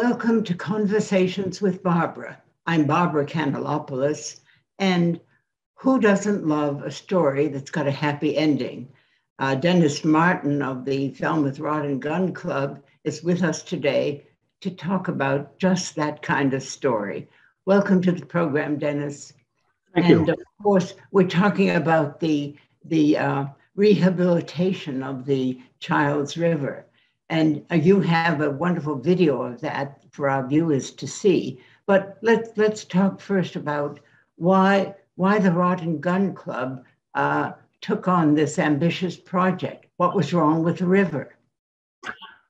Welcome to Conversations with Barbara. I'm Barbara Candelopoulos, and who doesn't love a story that's got a happy ending? Dennis Martin of the Falmouth Rod and Gun Club is with us today to talk about just that kind of story. Welcome to the program, Dennis. Thank you. Of course, we're talking about the rehabilitation of the Childs River. And you have a wonderful video of that for our viewers to see. But let's talk first about why the Rod and Gun Club took on this ambitious project. What was wrong with the river?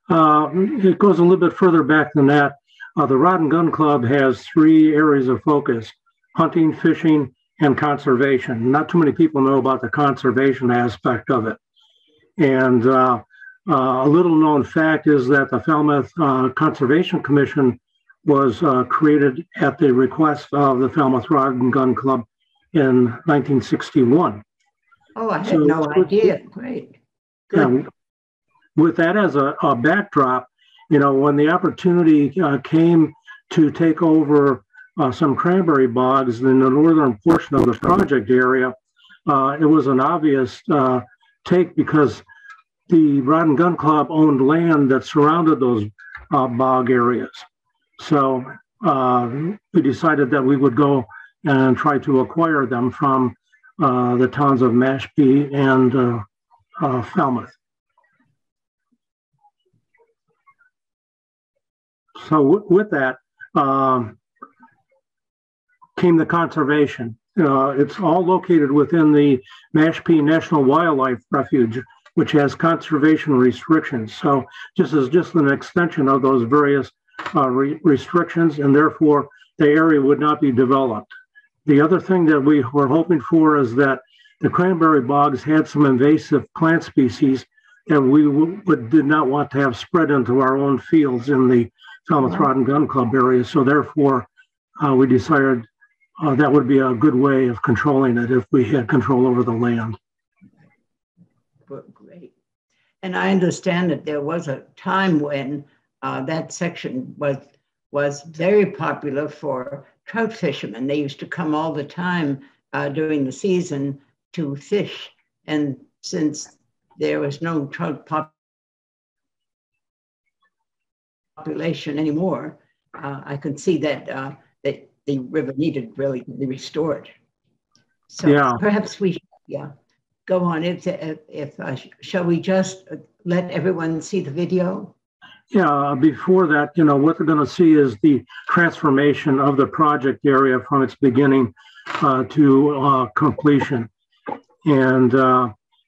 It goes a little bit further back than that. The Rod and Gun Club has three areas of focus: hunting, fishing, and conservation. Not too many people know about the conservation aspect of it. And a little known fact is that the Falmouth Conservation Commission was created at the request of the Falmouth Rod and Gun Club in 1961. Oh, I had no idea. Great. Good. With that as a backdrop, when the opportunity came to take over some cranberry bogs in the northern portion of the project area, it was an obvious take because the Rod and Gun Club owned land that surrounded those bog areas. So we decided that we would go and try to acquire them from the towns of Mashpee and Falmouth. So with that came the conservation. It's all located within the Mashpee National Wildlife Refuge, which has conservation restrictions. So this is just an extension of those various restrictions, and therefore the area would not be developed. The other thing that we were hoping for is that the cranberry bogs had some invasive plant species that we did not want to have spread into our own fields in the Falmouth Rod and Gun Club area. So therefore, we decided that would be a good way of controlling it if we had control over the land. Great. And I understand that there was a time when that section was very popular for trout fishermen. They used to come all the time during the season to fish. And since there was no trout population anymore, I could see that the river needed really to be restored. So perhaps we should, go on. Shall we just let everyone see the video? Yeah, before that, what they're going to see is the transformation of the project area from its beginning to completion. And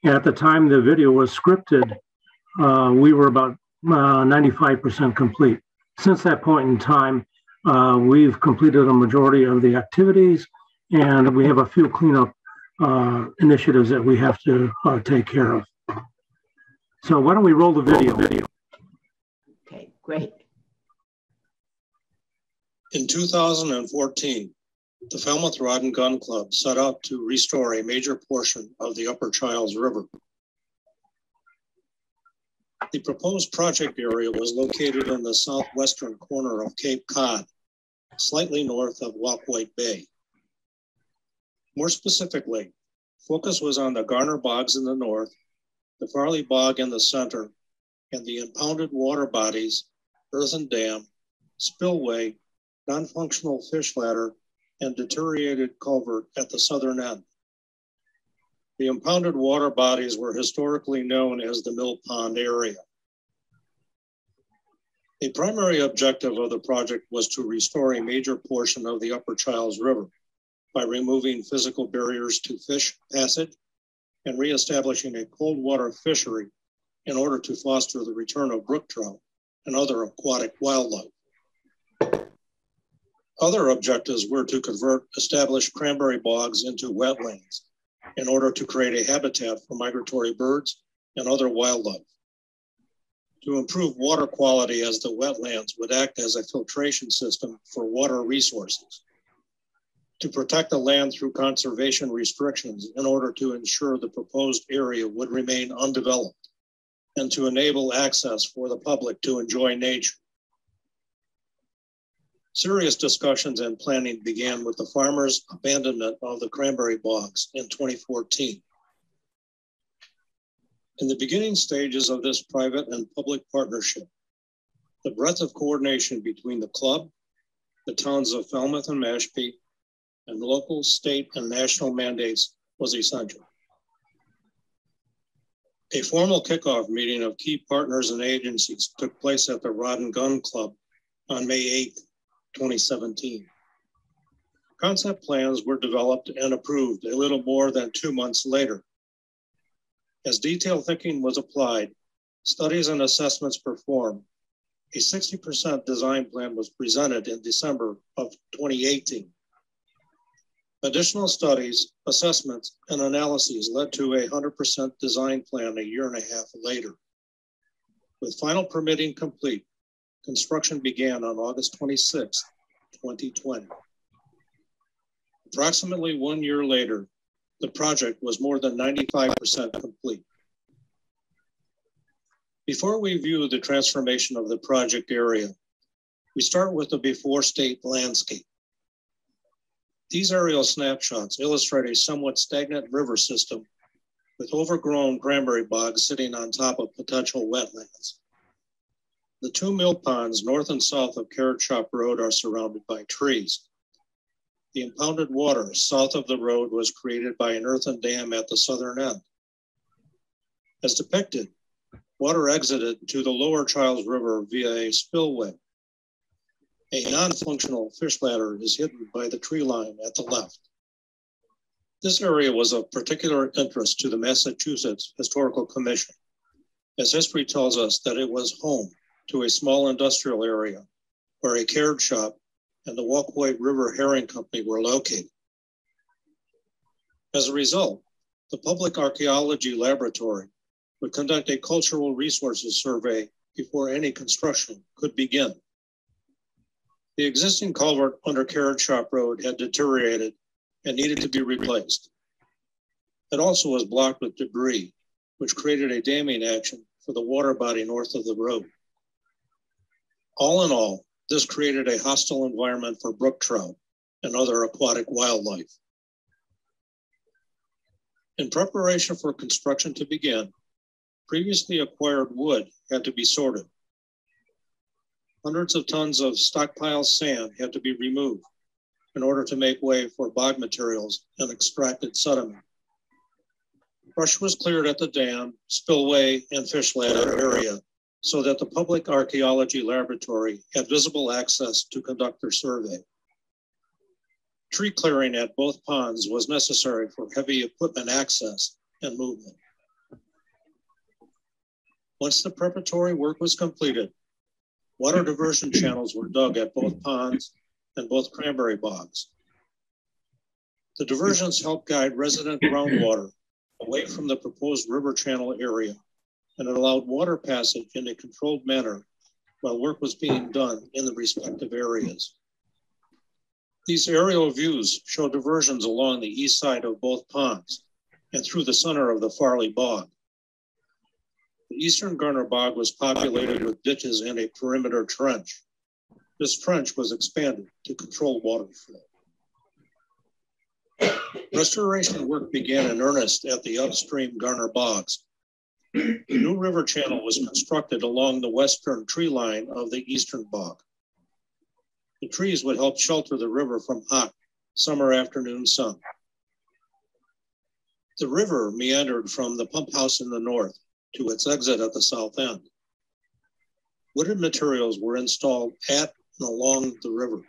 at the time the video was scripted, we were about 95% complete. Since that point in time, we've completed a majority of the activities, and we have a few cleanup initiatives that we have to take care of. So why don't we roll the video? Okay, great. In 2014, the Falmouth Rod and Gun Club set out to restore a major portion of the Upper Childs River. The proposed project area was located in the southwestern corner of Cape Cod, slightly north of Waquoit Bay. More specifically, focus was on the Garner Bogs in the north, the Farley Bog in the center, and the impounded water bodies, earthen dam, spillway, non-functional fish ladder, and deteriorated culvert at the southern end. The impounded water bodies were historically known as the Mill Pond area. A primary objective of the project was to restore a major portion of the Upper Childs River by removing physical barriers to fish passage and reestablishing a cold water fishery in order to foster the return of brook trout and other aquatic wildlife. Other objectives were to convert established cranberry bogs into wetlands in order to create a habitat for migratory birds and other wildlife. To improve water quality, as the wetlands would act as a filtration system for water resources. To protect the land through conservation restrictions in order to ensure the proposed area would remain undeveloped, and to enable access for the public to enjoy nature. Serious discussions and planning began with the farmers' abandonment of the cranberry bogs in 2014. In the beginning stages of this private and public partnership, the breadth of coordination between the club, the towns of Falmouth and Mashpee, and local, state, and national mandates was essential. A formal kickoff meeting of key partners and agencies took place at the Rod and Gun Club on May 8, 2017. Concept plans were developed and approved a little more than 2 months later. As detailed thinking was applied, studies and assessments performed, a 60% design plan was presented in December of 2018. Additional studies, assessments, and analyses led to a 100% design plan a year and a half later. With final permitting complete, construction began on August 26, 2020. Approximately 1 year later, the project was more than 95% complete. Before we view the transformation of the project area, we start with the before state landscape. These aerial snapshots illustrate a somewhat stagnant river system with overgrown cranberry bogs sitting on top of potential wetlands. The two mill ponds north and south of Carrot Shop Road are surrounded by trees. The impounded water south of the road was created by an earthen dam at the southern end. As depicted, water exited to the lower Charles River via a spillway. A non-functional fish ladder is hidden by the tree line at the left. This area was of particular interest to the Massachusetts Historical Commission, as history tells us that it was home to a small industrial area where a carrot shop and the Waquoit River Herring Company were located. As a result, the Public Archaeology Laboratory would conduct a cultural resources survey before any construction could begin. The existing culvert under Carrot Shop Road had deteriorated and needed to be replaced. It also was blocked with debris, which created a damming action for the water body north of the road. All in all, this created a hostile environment for brook trout and other aquatic wildlife. In preparation for construction to begin, previously acquired wood had to be sorted. Hundreds of tons of stockpile sand had to be removed in order to make way for bog materials and extracted sediment. Brush was cleared at the dam, spillway, and fish ladder area so that the Public Archaeology Laboratory had visible access to conduct their survey. Tree clearing at both ponds was necessary for heavy equipment access and movement. Once the preparatory work was completed, water diversion channels were dug at both ponds and both cranberry bogs. The diversions helped guide resident groundwater away from the proposed river channel area, and it allowed water passage in a controlled manner while work was being done in the respective areas. These aerial views show diversions along the east side of both ponds and through the center of the Farley Bog. The eastern Garner Bog was populated with ditches and a perimeter trench. This trench was expanded to control water flow. Restoration work began in earnest at the upstream Garner Bogs. A new river channel was constructed along the western tree line of the eastern bog. The trees would help shelter the river from hot summer afternoon sun. The river meandered from the pump house in the north to its exit at the south end. Wooded materials were installed at and along the river.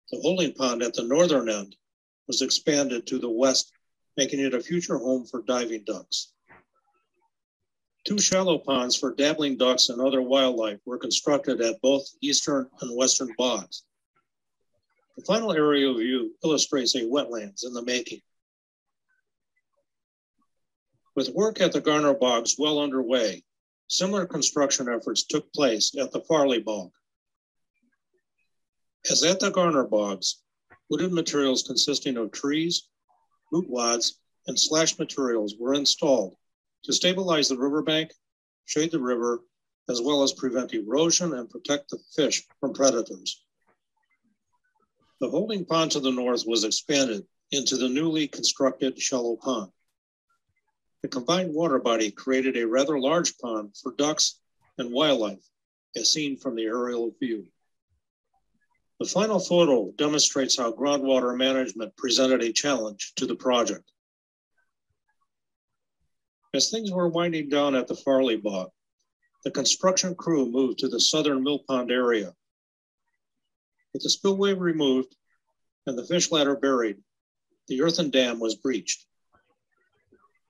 The holding pond at the northern end was expanded to the west, making it a future home for diving ducks. Two shallow ponds for dabbling ducks and other wildlife were constructed at both eastern and western bogs. The final aerial view illustrates a wetlands in the making. With work at the Garner Bogs well underway, similar construction efforts took place at the Farley Bog. As at the Garner Bogs, wooded materials consisting of trees, root wads, and slash materials were installed to stabilize the riverbank, shade the river, as well as prevent erosion and protect the fish from predators. The holding pond to the north was expanded into the newly constructed shallow pond. The combined water body created a rather large pond for ducks and wildlife, as seen from the aerial view. The final photo demonstrates how groundwater management presented a challenge to the project. As things were winding down at the Farley Bog, the construction crew moved to the southern mill pond area. With the spillway removed and the fish ladder buried, the earthen dam was breached.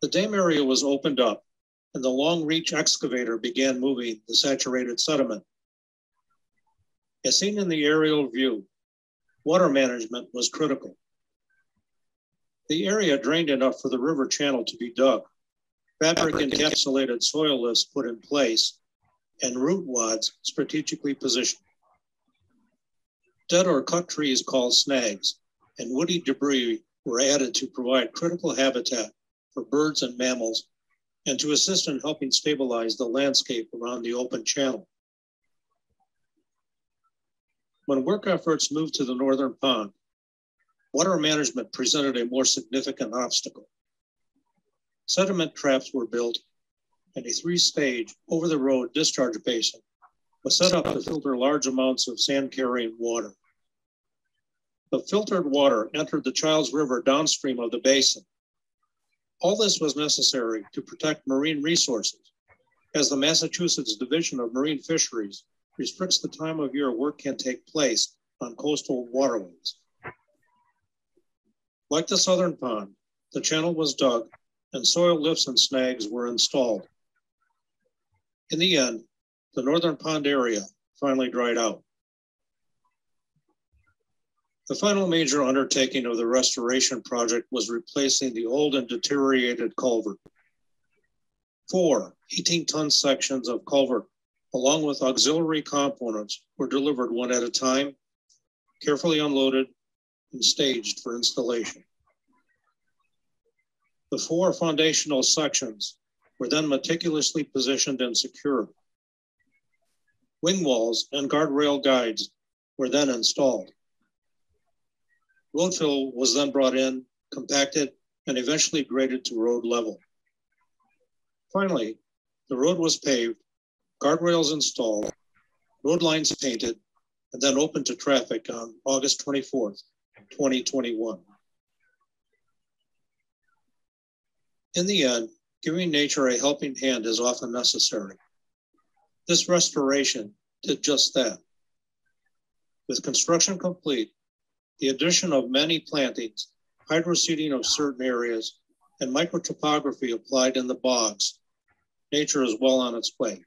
The dam area was opened up, and the long reach excavator began moving the saturated sediment. As seen in the aerial view, water management was critical. The area drained enough for the river channel to be dug, fabric encapsulated soil lifts put in place, and root wads strategically positioned. Dead or cut trees called snags and woody debris were added to provide critical habitat for birds and mammals and to assist in helping stabilize the landscape around the open channel. When work efforts moved to the northern pond, water management presented a more significant obstacle. Sediment traps were built, and a 3-stage over-the-road discharge basin was set up to filter large amounts of sand-carrying water. The filtered water entered the Childs River downstream of the basin. All this was necessary to protect marine resources, as the Massachusetts Division of Marine Fisheries restricts the time of year work can take place on coastal waterways. Like the southern pond, the channel was dug and soil lifts and snags were installed. In the end, the northern pond area finally dried out. The final major undertaking of the restoration project was replacing the old and deteriorated culvert. 4 18-ton sections of culvert, along with auxiliary components, were delivered one at a time, carefully unloaded and staged for installation. The 4 foundational sections were then meticulously positioned and secured. Wing walls and guardrail guides were then installed. Road fill was then brought in, compacted, and eventually graded to road level. Finally, the road was paved, guardrails installed, road lines painted, and then opened to traffic on August 24th, 2021. In the end, giving nature a helping hand is often necessary. This restoration did just that. With construction complete, the addition of many plantings, hydroseeding of certain areas, and microtopography applied in the bogs, nature is well on its way.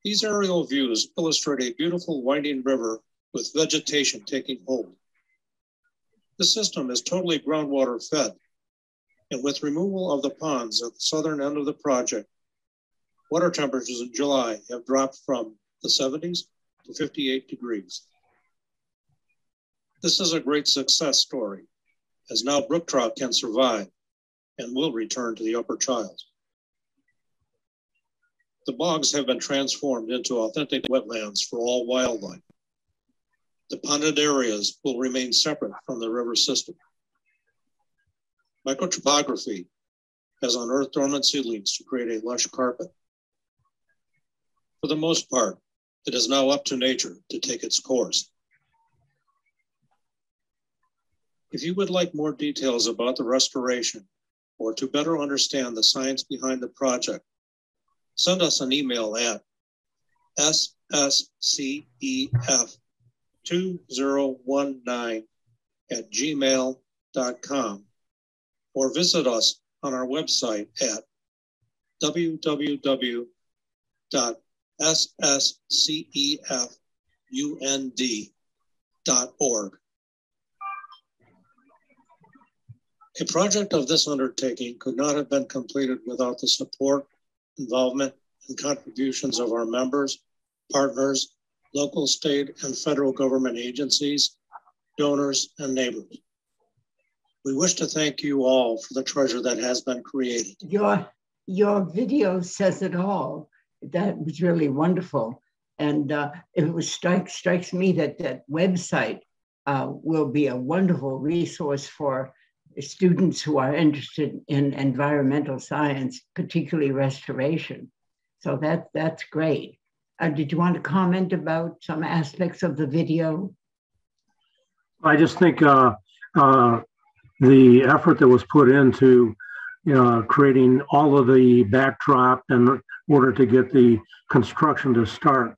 These aerial views illustrate a beautiful winding river with vegetation taking hold. The system is totally groundwater fed, and with removal of the ponds at the southern end of the project, water temperatures in July have dropped from the 70s to 58 degrees. This is a great success story, as now brook trout can survive and will return to the upper Childs. The bogs have been transformed into authentic wetlands for all wildlife. The ponded areas will remain separate from the river system. Microtopography has unearthed dormant seedlings to create a lush carpet. For the most part, it is now up to nature to take its course. If you would like more details about the restoration or to better understand the science behind the project, send us an email at sscef2019@gmail.com or visit us on our website at www.sscefund.org. A project of this undertaking could not have been completed without the support, involvement, and contributions of our members, partners, local, state, and federal government agencies, donors, and neighbors. We wish to thank you all for the treasure that has been created. Your video says it all. That was really wonderful. And it was strikes me that that website will be a wonderful resource for students who are interested in environmental science, particularly restoration. So that's great. Did you want to comment about some aspects of the video? I just think the effort that was put into creating all of the backdrop in order to get the construction to start.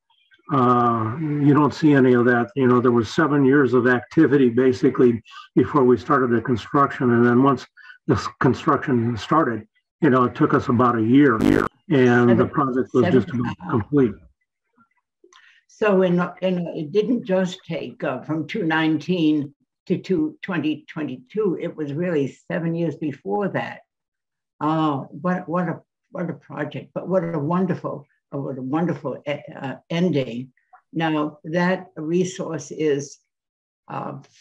You don't see any of that. There was 7 years of activity basically before we started the construction. And then once the construction started, it took us about a year and the project was just about complete. So it didn't just take from 2019 to 2022. It was really 7 years before that. What a project! But what a wonderful ending. Now that resource is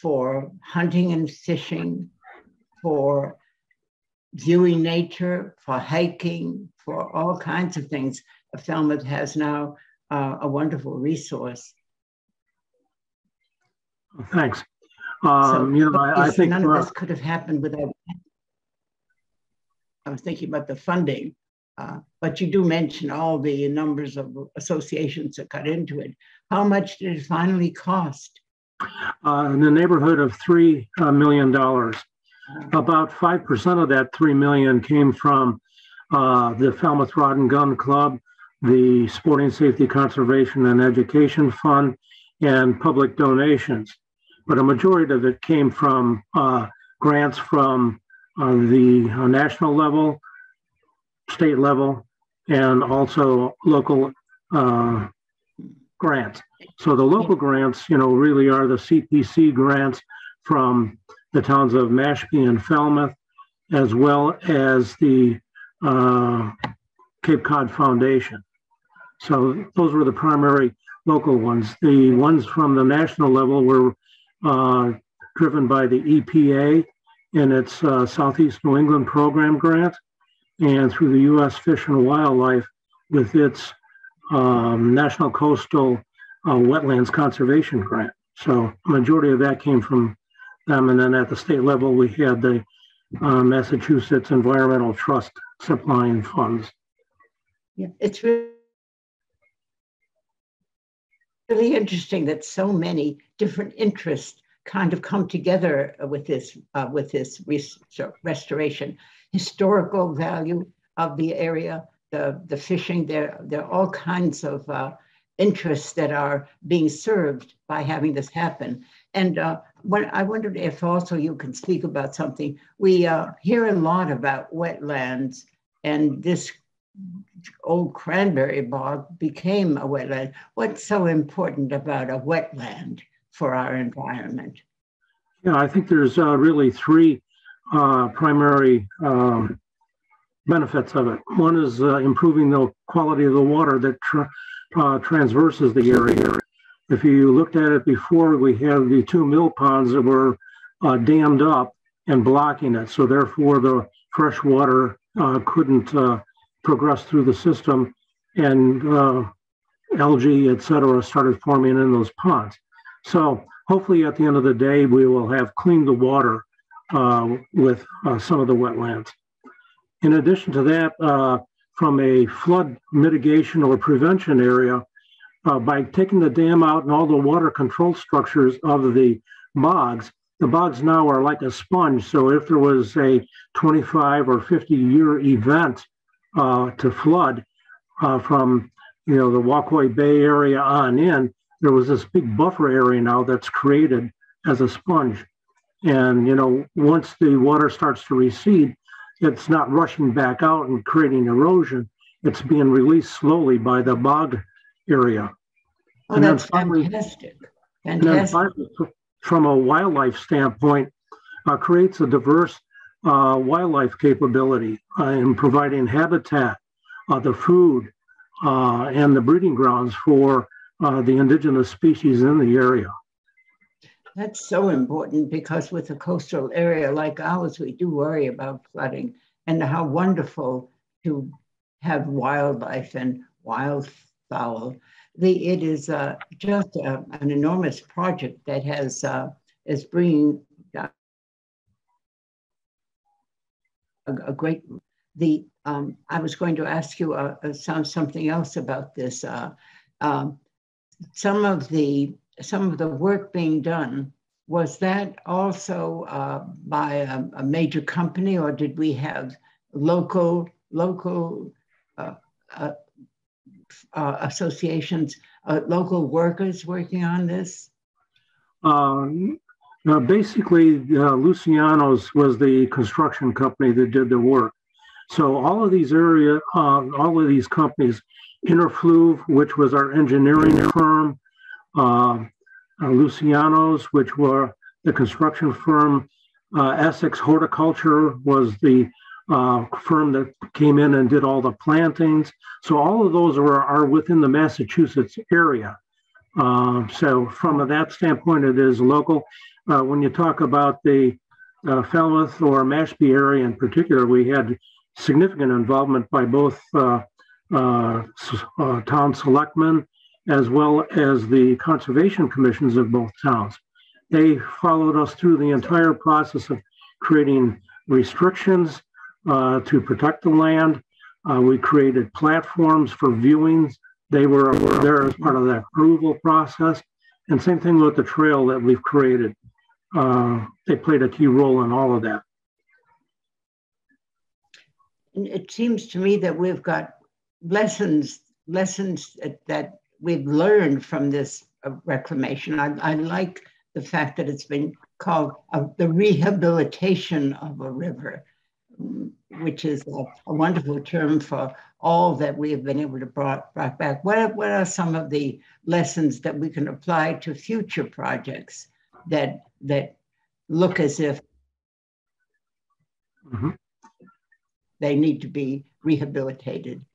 for hunting and fishing, for viewing nature, for hiking, for all kinds of things. Falmouth has now a wonderful resource. Thanks. I think none of this could have happened without. I was thinking about the funding, but you do mention all the numbers of associations that got into it. How much did it finally cost? In the neighborhood of $3 million. About 5% of that $3 million came from the Falmouth Rod and Gun Club, the Sporting Safety Conservation and Education Fund, and public donations. But a majority of it came from grants from the national level, state level, and also local grants. So the local grants, really are the CPC grants from the towns of Mashpee and Falmouth, as well as the Cape Cod Foundation. So those were the primary local ones. The ones from the national level were driven by the EPA in its Southeast New England program grant, and through the U.S. Fish and Wildlife with its National Coastal Wetlands Conservation Grant. So a majority of that came from them. And then at the state level, we had the Massachusetts Environmental Trust supplying funds. Yeah, it's really interesting that so many different interests kind of come together with this restoration. Historical value of the area, the fishing, there are all kinds of interests that are being served by having this happen. And I wondered if also you can speak about something. We hear a lot about wetlands, and this old cranberry bog became a wetland. What's so important about a wetland for our environment? Yeah, I think there's really three primary benefits of it. One is improving the quality of the water that transverses the area. If you looked at it before, we had the two mill ponds that were dammed up and blocking it. So therefore the fresh water couldn't progress through the system, and algae, et cetera, started forming in those ponds. So hopefully at the end of the day, we will have cleaned the water with some of the wetlands. In addition to that, from a flood mitigation or prevention area, by taking the dam out and all the water control structures of the bogs now are like a sponge. So if there was a 25 or 50-year event to flood from the Waquoit Bay area on in, there was this big buffer area now that's created as a sponge. And once the water starts to recede, it's not rushing back out and creating erosion. It's being released slowly by the bog area. Oh, and that's fantastic. And then finally, from a wildlife standpoint, creates a diverse wildlife capability in providing habitat, the food, and the breeding grounds for the indigenous species in the area. That's so important, because with a coastal area like ours, we do worry about flooding, and how wonderful to have wildlife and wildfowl. It is just an enormous project that is bringing a great. I was going to ask you something else about this. Some of the work being done, was that also by a major company, or did we have local associations, local workers working on this? Basically, Luciano's was the construction company that did the work. So all of these companies, Interfluve, which was our engineering firm, Luciano's, which were the construction firm, Essex Horticulture was the firm that came in and did all the plantings. So all of those are within the Massachusetts area. So from that standpoint, it is local. When you talk about the Falmouth or Mashpee area in particular, we had significant involvement by both town selectmen as well as the conservation commissions of both towns. They followed us through the entire process of creating restrictions to protect the land. We created platforms for viewings. They were there as part of that approval process. And same thing with the trail that we've created. They played a key role in all of that. It seems to me that we've got lessons that we've learned from this reclamation. I like the fact that it's been called the rehabilitation of a river, which is a wonderful term for all that we have been able to brought back. What are some of the lessons that we can apply to future projects that look as if they need to be rehabilitated?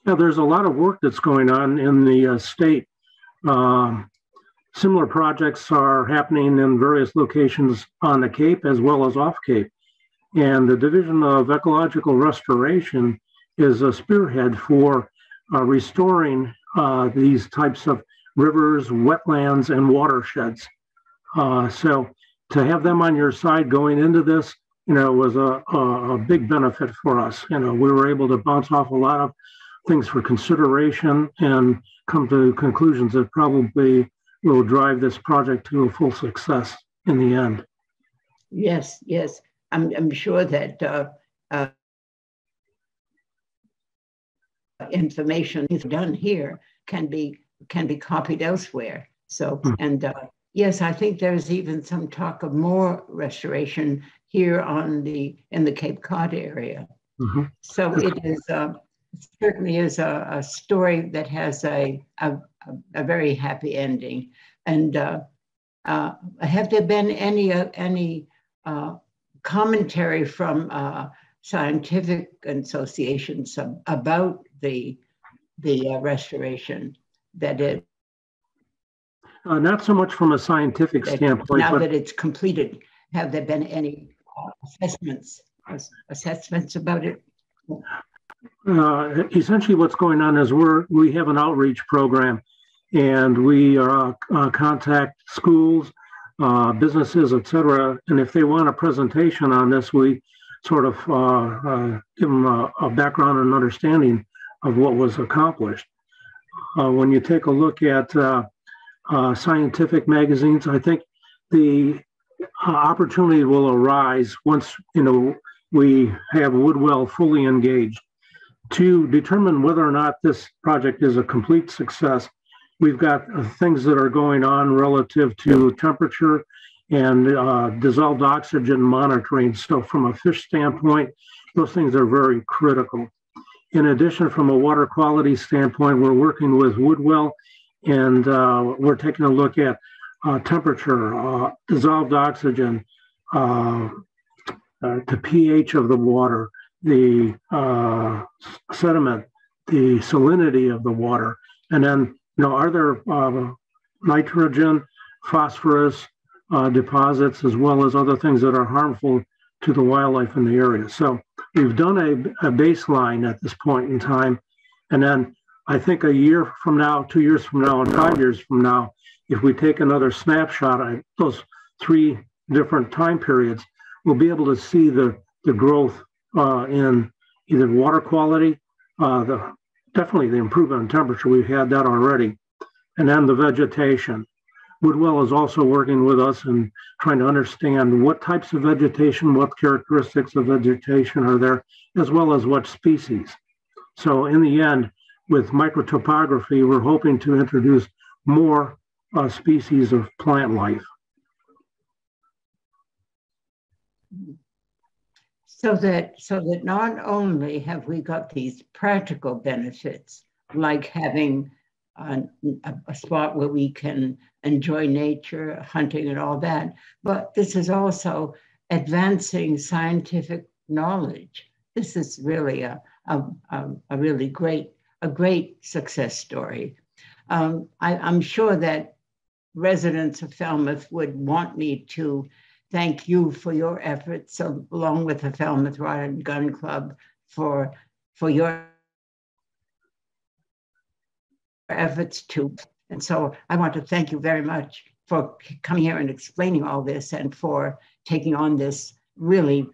Yeah, there's a lot of work that's going on in the state. Similar projects are happening in various locations on the Cape as well as off Cape. And the Division of Ecological Restoration is a spearhead for restoring these types of rivers, wetlands, and watersheds. So to have them on your side going into this, was a big benefit for us. We were able to bounce off a lot of things for consideration and come to conclusions that probably will drive this project to a full success in the end. Yes. I'm sure that information done here can be copied elsewhere. So, yes, I think there's even some talk of more restoration here in the Cape Cod area. So it is certainly is a story that has a very happy ending. And have there been any commentary from scientific associations about the restoration that it? Not so much from a scientific standpoint. Now that it's completed, have there been any assessments about it? Essentially what's going on is we have an outreach program, and we contact schools, businesses, etc. And if they want a presentation on this, we sort of give them a background and understanding of what was accomplished. When you take a look at scientific magazines, I think the opportunity will arise once we have Woodwell fully engaged to determine whether or not this project is a complete success. We've got things that are going on relative to temperature and dissolved oxygen monitoring. So from a fish standpoint, those things are very critical. In addition, from a water quality standpoint, we're working with Woodwell, and we're taking a look at temperature, dissolved oxygen, the pH of the water, the sediment, the salinity of the water, and then are there nitrogen, phosphorus deposits, as well as other things that are harmful to the wildlife in the area. So we've done a baseline at this point in time. And then I think a year from now, 2 years from now, and 5 years from now, if we take another snapshot at those 3 different time periods, we'll be able to see the growth in either water quality, definitely the improvement in temperature. We've had that already. And then the vegetation. Woodwell is also working with us and trying to understand what types of vegetation, what characteristics of vegetation are there, as well as what species. So in the end, with microtopography, we're hoping to introduce more species of plant life. So that not only have we got these practical benefits, like having a spot where we can enjoy nature, hunting and all that, but this is also advancing scientific knowledge. This is really a really great success story. I'm sure that residents of Falmouth would want me to thank you for your efforts, along with the Falmouth Rod and Gun Club, for your efforts too. And so I want to thank you very much for coming here and explaining all this, and for taking on this really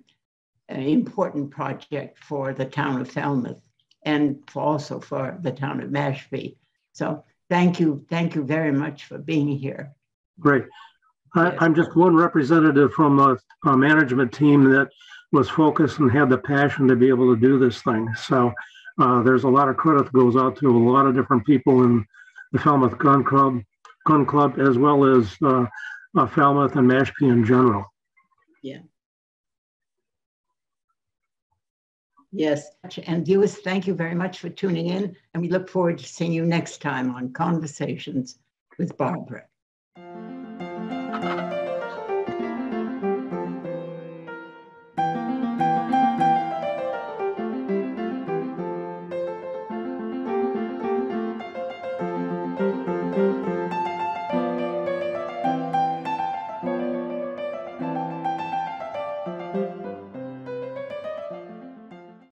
important project for the town of Falmouth, and also for the town of Mashpee. So thank you very much for being here. Great. I'm just one representative from a management team that was focused and had the passion to be able to do this thing. So there's a lot of credit that goes out to a lot of different people in the Falmouth Gun Club, as well as Falmouth and Mashpee in general. Yeah. Yes, and viewers, thank you very much for tuning in, and we look forward to seeing you next time on Conversations with Barbara.